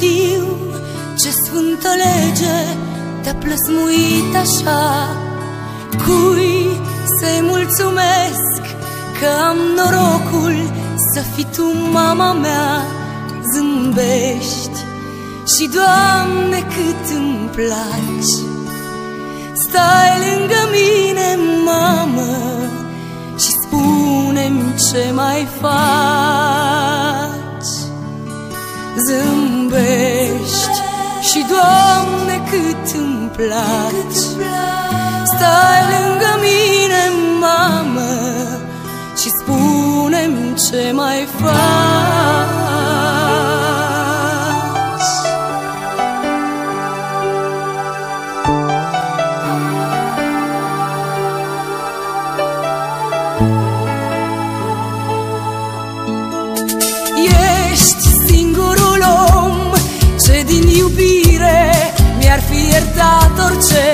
știu ce sfântă lege te-a plăsmuit așa. Cui să-i mulțumesc că am norocul să fii tu mama mea? Zâmbești și, Doamne, cât îmi placi. Stai lângă mine, mamă, și spune-mi ce mai faci. Zâmbești și, Doamne, cât îmi placi. Stai lângă mine, mamă, și spune-mi ce mai faci. Ești singurul om ce din iubire mi-ar fi iertat orice.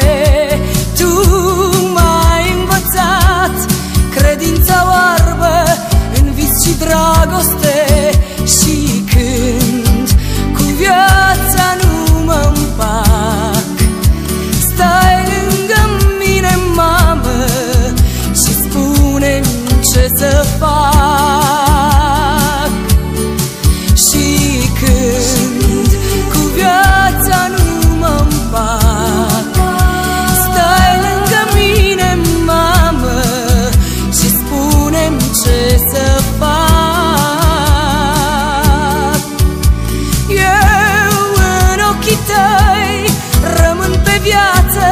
Tu m-ai învățat credința oarbă în vis și dragoste. Și când cu viața nu mă împac, stai lângă mine, mamă, și spune-mi ce să fac. Și când cu viața nu mă împac, stai lângă mine, mamă, și spune-mi ce să fac. Eu în ochii tăi rămân pe viață,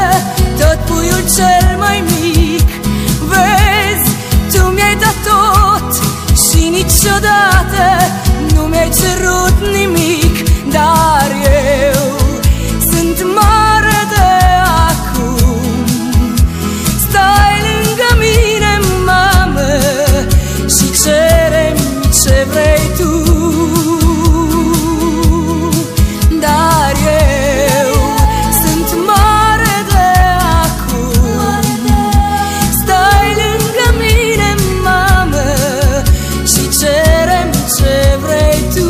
tot puiul cel mai mic. Vezi, tu mi-ai dat tot și niciodată nu mi-ai cerut nimic. Dar eu sunt mare de acum. Stai lângă mine, mamă, și cere-mi ce vrei tu. Dar eu sunt mare de acum. Stai lângă mine, mamă, și cere-mi ce vrei tu.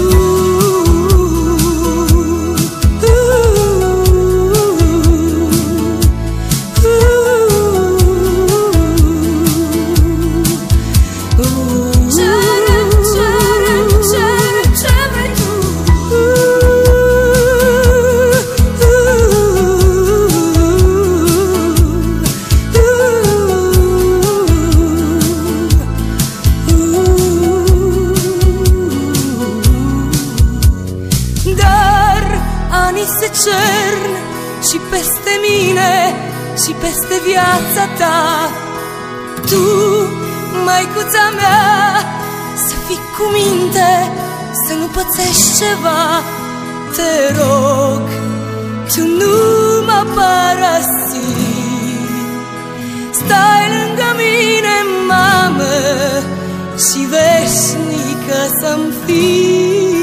Anii se cern și peste mine și peste viața ta. Tu, măicuța mea, să fii cu minte, să nu pățești ceva. Te rog, tu nu mă părăsi. Stai lângă mine, mamă, și veșnică să-mi fii.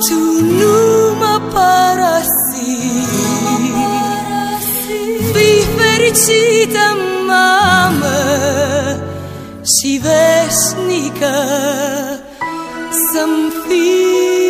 Tu nu mă părăsi. Fii fericită, mamă, și veșnică să-mi fii.